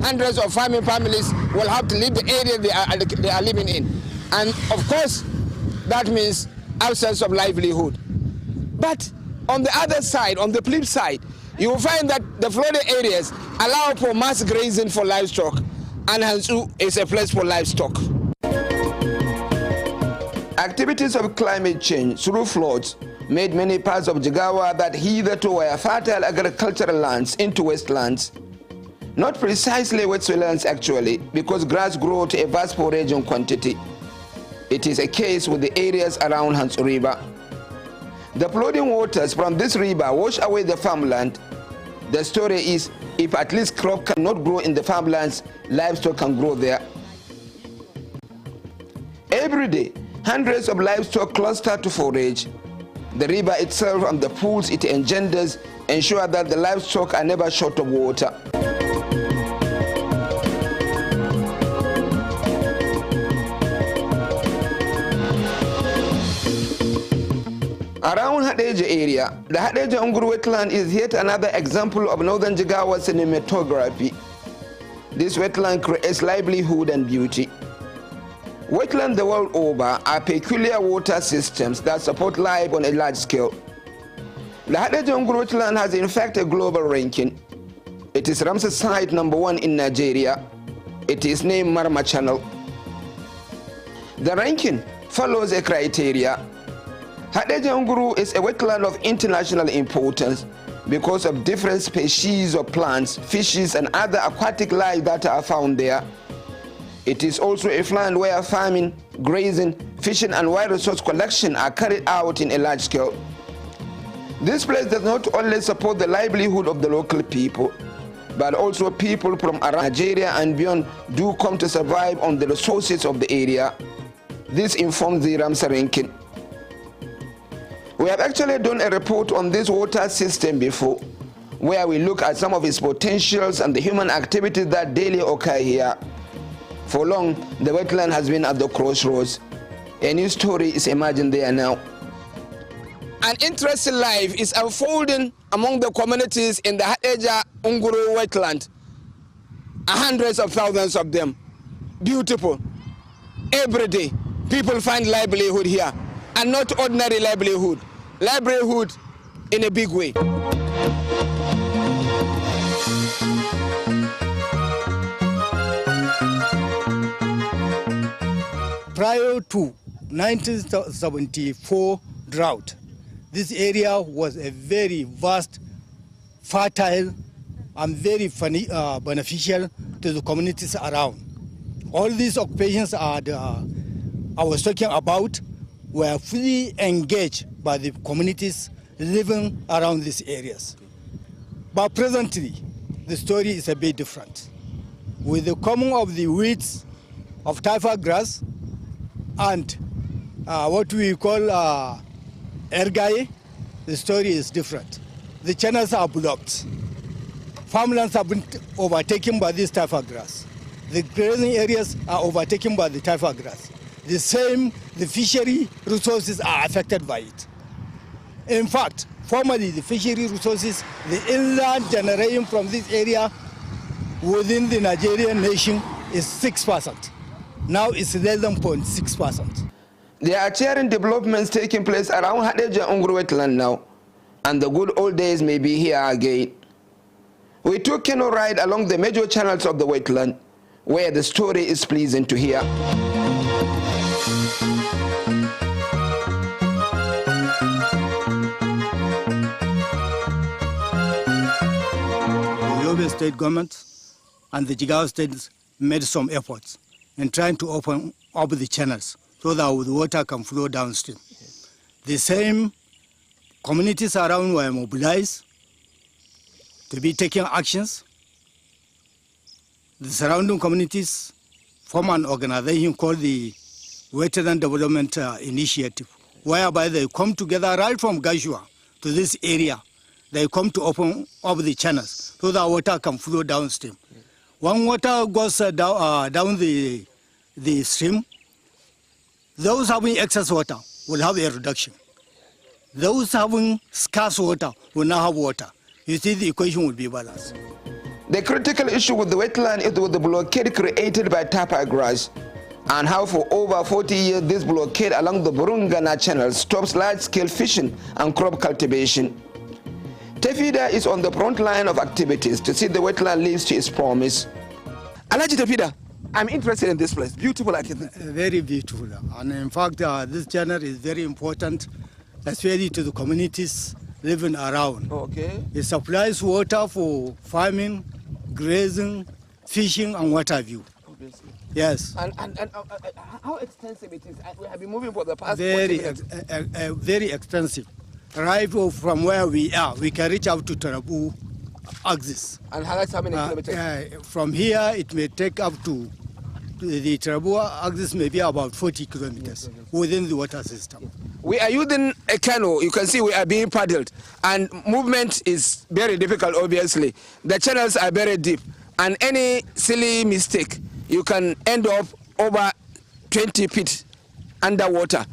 hundreds of farming families will have to leave the area they are living in. And of course, that means absence of livelihood. But on the other side, on the flip side, you will find that the flooded areas allow for mass grazing for livestock, and Hansu is a place for livestock. Activities of climate change through floods made many parts of Jigawa that hitherto were fertile agricultural lands into wastelands. Not precisely wastelands actually, because grass grows to a vast foraging quantity. It is a case with the areas around Hansu River. The flooding waters from this river wash away the farmland. The story is, if at least crop cannot grow in the farmlands, livestock can grow there. Every day, hundreds of livestock cluster to forage. The river itself and the pools it engenders ensure that the livestock are never short of water. Around Hadeja area, the Hadeja Unguru wetland is yet another example of northern Jigawa cinematography. This wetland creates livelihood and beauty. Wetlands the world over are peculiar water systems that support life on a large scale. The Hadeja Unguru wetland has in fact a global ranking. It is Ramsar site #1 in Nigeria. It is named Marma Channel. The ranking follows a criteria. Hadeja Unguru is a wetland of international importance because of different species of plants, fishes, and other aquatic life that are found there. It is also a land where farming, grazing, fishing, and wild resource collection are carried out in a large scale. This place does not only support the livelihood of the local people, but also people from around Nigeria and beyond do come to survive on the resources of the area. This informs the Ramsar ranking. We have actually done a report on this water system before, where we look at some of its potentials and the human activities that daily occur here. For long, the wetland has been at the crossroads. A new story is emerging there now. An interesting life is unfolding among the communities in the Hadeja Unguru wetland. Hundreds of thousands of them. Beautiful. Every day, people find livelihood here, and not ordinary livelihood. Livelihood in a big way. Prior to 1974 drought, this area was a very vast, fertile, and very beneficial to the communities around. All these occupations I was talking about were fully engaged by the communities living around these areas. But presently, the story is a bit different. With the coming of the weeds of taifa grass and what we call ergai, the story is different. The channels are blocked. Farmlands have been overtaken by this taifa grass. The grazing areas are overtaken by the taifa grass. The fishery resources are affected by it. In fact, formerly the fishery resources, the inland generation from this area within the Nigerian nation is 6%. Now it's less than 0.6%. There are cheering developments taking place around Hadeja Unguru wetland now, and the good old days may be here again. We took canoe ride along the major channels of the wetland, where the story is pleasing to hear. The Yobe state government and the Jigawa state made some efforts in trying to open up the channels so that the water can flow downstream. The same communities around were mobilized to be taking actions. The surrounding communities form an organization called the Wetland Development Initiative, whereby they come together right from Gashua to this area. They come to open up the channels so that water can flow downstream. When water goes down the stream, those having excess water will have a reduction. Those having scarce water will now have water. You see, the equation will be balanced. The critical issue with the wetland is with the blockade created by tapa grass, and how for over 40 years this blockade along the Burungana channel stops large-scale fishing and crop cultivation. Tefida is on the front line of activities to see the wetland lives to its promise. Alaji Tefida, I'm interested in this place. Beautiful, I think. Very beautiful. And in fact, this channel is very important, especially to the communities living around. Okay. It supplies water for farming, grazing, fishing, and what have you. Obviously. Yes. And how extensive it is? We have been moving for the past very expensive. Right from where we are, we can reach out to Tarabu axis. And that's how many kilometers? From here, it may take up to the Tarabu axis, maybe about 40 kilometers within the water system. We are using a canoe. You can see we are being paddled, and movement is very difficult, obviously. The channels are very deep, and any silly mistake, you can end up over 20 feet underwater.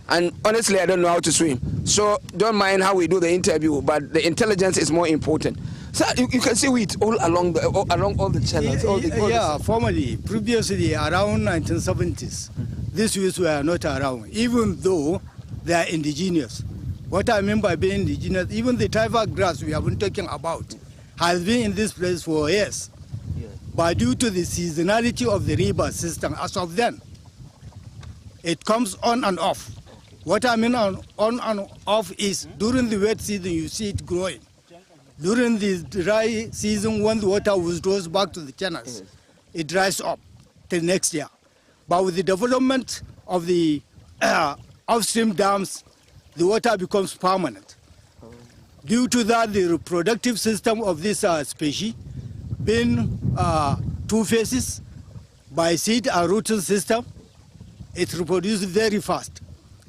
And honestly, I don't know how to swim. So don't mind how we do the interview, but the intelligence is more important. So you can see it all along all the channels. Formerly, previously, around 1970s, these weeds were not around, even though they are indigenous. What I mean by being indigenous, even the taifa grass we have been talking about has been in this place for years. Yeah. But due to the seasonality of the river system, as of then, it comes on and off. What I mean on and off is during the wet season, you see it growing. During the dry season, when the water withdraws back to the channels, it dries up till next year. But with the development of the upstream dams, the water becomes permanent. Due to that, the reproductive system of this species being two phases, by seed and rooting system, it reproduces very fast.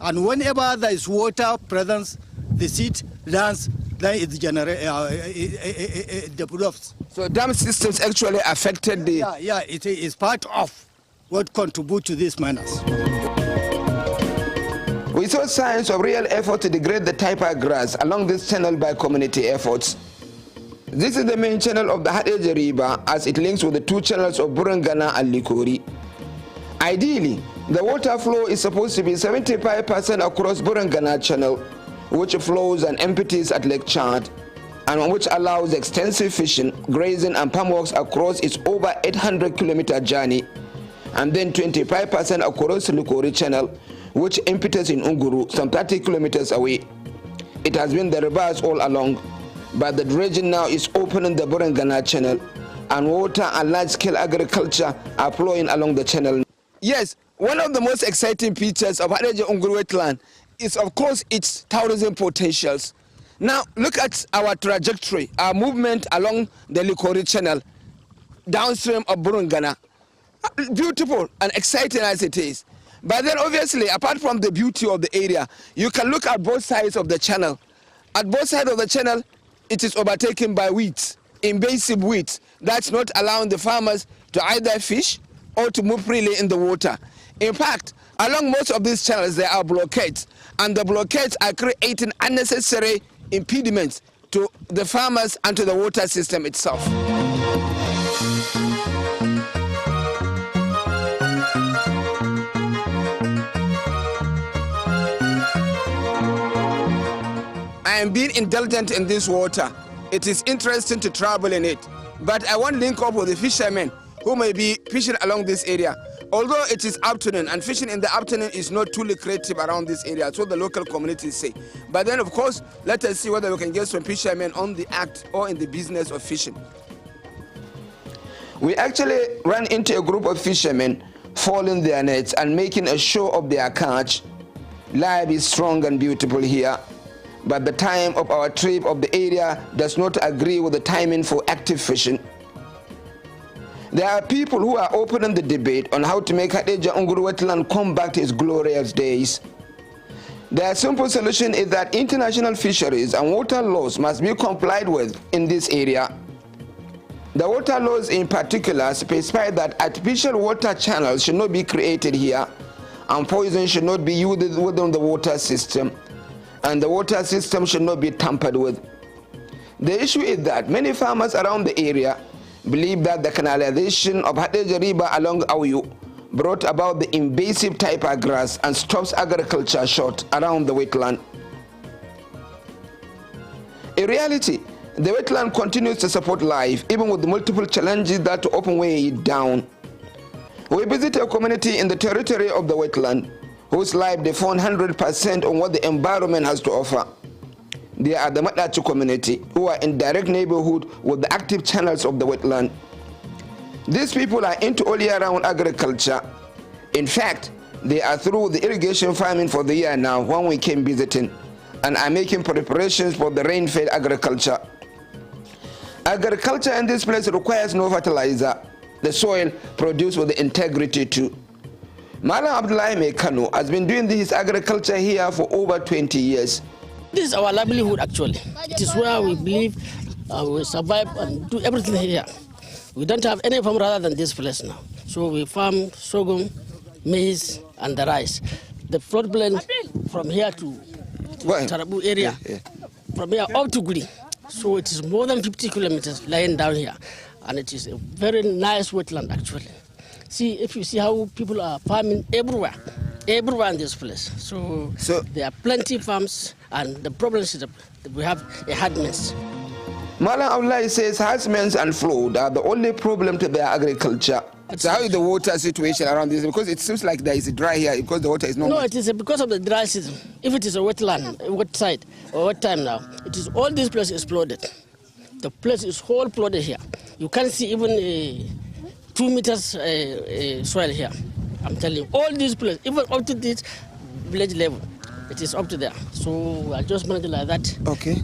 And whenever there is water presence, the seed lands, then it develops. So dam systems actually affected the... Yeah, it is part of what contributes to these manners. We saw signs of real effort to degrade the taipa grass along this channel by community efforts. This is the main channel of the Hadeja River as it links with the two channels of Burungana and Likori. Ideally, the water flow is supposed to be 75% across Burungana channel, which flows and empties at Lake Chad, and which allows extensive fishing, grazing and palm walks across its over 800-kilometer journey, and then 25% across Likori channel, which empties in Unguru, some 30 kilometers away. It has been the reverse all along, but the dredging now is opening the Burungana channel, and water and large-scale agriculture are flowing along the channel. Yes, one of the most exciting features of Hadeja Unguru wetland is, of course, its tourism potentials. Now, look at our trajectory, our movement along the Likori channel, downstream of Burungana. Beautiful and exciting as it is. But then, obviously, apart from the beauty of the area, you can look at both sides of the channel. At both sides of the channel, it is overtaken by weeds, invasive weeds, that's not allowing the farmers to either fish or to move freely in the water. In fact, along most of these channels, there are blockades, and the blockades are creating unnecessary impediments to the farmers and to the water system itself. I am being indulgent in this water. It is interesting to travel in it, but I want to link up with the fishermen who may be fishing along this area. Although it is afternoon, and fishing in the afternoon is not too lucrative around this area, that's what the local communities say. But then, of course, let us see whether we can get some fishermen on the act or in the business of fishing. We actually ran into a group of fishermen foiling their nets and making a show of their catch. Life is strong and beautiful here, but the time of our trip of the area does not agree with the timing for active fishing. There are people who are opening the debate on how to make Hadeja Unguru wetland come back to its glorious days. Their simple solution is that international fisheries and water laws must be complied with in this area. The water laws in particular specify that artificial water channels should not be created here, and poison should not be used within the water system, and the water system should not be tampered with. The issue is that many farmers around the area believe that the canalization of Hadeja River along Auyo brought about the invasive taipa grass and stops agriculture short around the wetland. In reality, the wetland continues to support life even with the multiple challenges that often weigh it down. We visit a community in the territory of the wetland whose life they found 100% on what the environment has to offer. They are the Madachi community who are in direct neighborhood with the active channels of the wetland. These people are into all year round agriculture. In fact, they are through the irrigation farming for the year now when we came visiting and are making preparations for the rain-fed agriculture. Agriculture in this place requires no fertilizer. The soil produced with the integrity too. Malam Abdullahi Mekano has been doing this agriculture here for over 20 years. This is our livelihood actually. It is where we believe we survive and do everything here. We don't have any farm rather than this place now. So we farm sorghum, maize and the rice. The floodplain from here to Tarabu area, from here up to Guri. So it is more than 50 kilometers lying down here. And it is a very nice wetland actually. See, if you see how people are farming everywhere in this place. So there are plenty of farms, and the problem is that we have a hardness. Malam Abdullahi says hardness and flood are the only problem to their agriculture. So how is the water situation around this? Because it seems like there is a dry here because the water is not. No, it is because of the dry season. If it is a wetland, a wet side, or wet time now, it is all this place is flooded. The place is whole flooded here. You can't see even 2 meters soil here. I'm telling you, all these places, even up to this village level, it is up to there. So I just manage like that. Okay.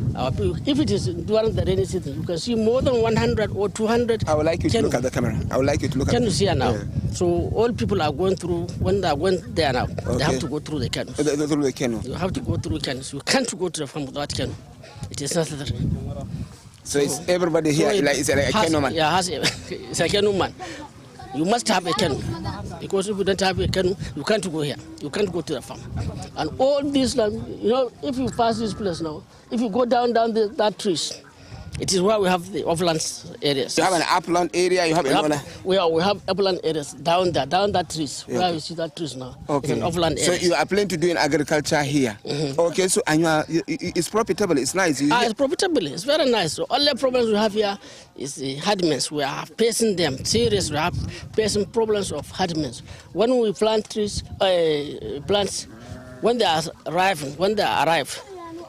If it is during the rainy season, you can see more than 100 or 200. I would like you to look at the camera. I would like you to look at. Can you see her now? Yeah. So all people are going through, when they are going there now, they have to go through the canoes. Through the canoe. You have to go through canoes. You can't go to the farm without canoe. It is necessary. So it's everybody here, it's like a canoe man. Yeah, it's a canoe man. You must have a canoe, because if you don't have a canoe, you can't go here. You can't go to the farm. And all this land, you know, if you pass this place now, if you go down that trees, it is where we have the uplands areas. You have an upland area, you have we have upland areas down there, down that trees, where you see that trees now. Okay. It's an upland area. So you are planning to do in agriculture here. Okay, so and it's profitable, it's nice. It's profitable, it's very nice. So all the problems we have here is the hardness. We are facing them serious. We have facing problems of hardness. When we plant trees, plants, when they arrive,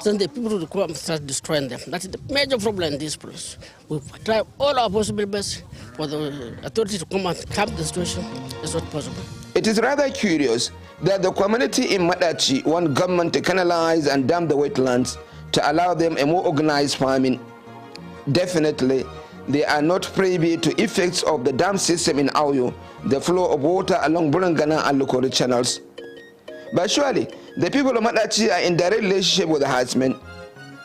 then the people will come and start destroying them. That's the major problem in this place. We try all our possible best for the authority to come and cap the situation. It's not possible. It is rather curious that the community in Madachi want government to canalize and dam the wetlands to allow them a more organized farming. Definitely, they are not privy to effects of the dam system in Auyo, the flow of water along Burangana and Lokori channels. But surely, the people of Madachi are in direct relationship with the herdsmen.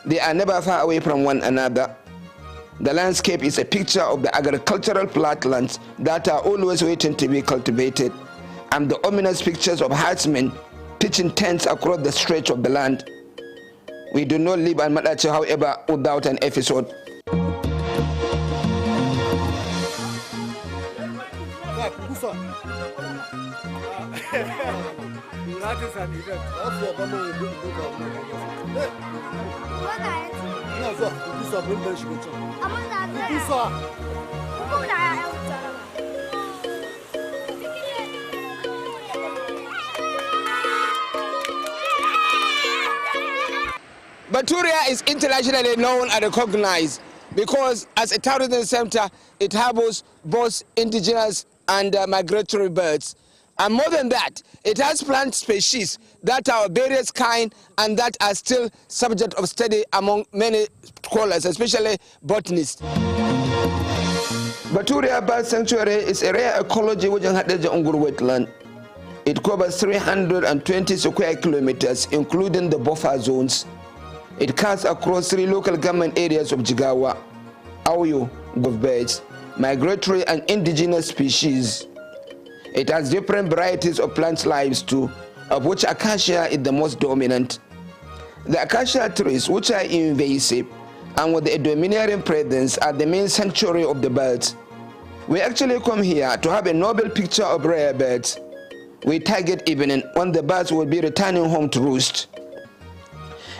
They are never far away from one another. The landscape is a picture of the agricultural flatlands that are always waiting to be cultivated, and the ominous pictures of herdsmen pitching tents across the stretch of the land. We do not live in Madachi, however, without an episode. Baturia is internationally known and recognized because as a tourism center, it harbors both indigenous and migratory birds. And more than that, it has plant species that are of various kind and that are still subject of study among many scholars, especially botanists. Baturia Bird Sanctuary is a rare ecology within Hadeja Unguru wetland. It covers 320 square kilometers, including the buffer zones. It cuts across 3 local government areas of Jigawa, Auyo, of birds, migratory and indigenous species. It has different varieties of plant lives too, of which acacia is the most dominant. The acacia trees, which are invasive and with a domineering presence, are the main sanctuary of the birds. We actually come here to have a noble picture of rare birds. We target evening when the birds will be returning home to roost.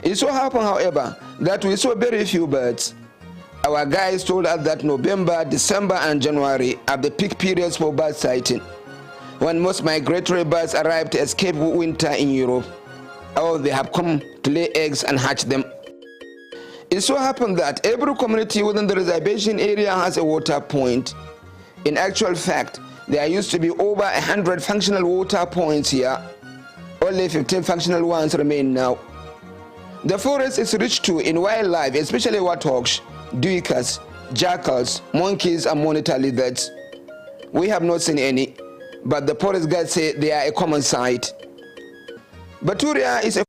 It so happened, however, that we saw very few birds. Our guides told us that November, December and January are the peak periods for bird sighting, when most migratory birds arrive to escape winter in Europe, or they have come to lay eggs and hatch them. It so happened that every community within the reservation area has a water point. In actual fact, there used to be over 100 functional water points here. Only 15 functional ones remain now. The forest is rich too in wildlife, especially warthogs, duikers, jackals, monkeys and monitor lizards. We have not seen any, but the forest guards say they are a common sight. Baturia is a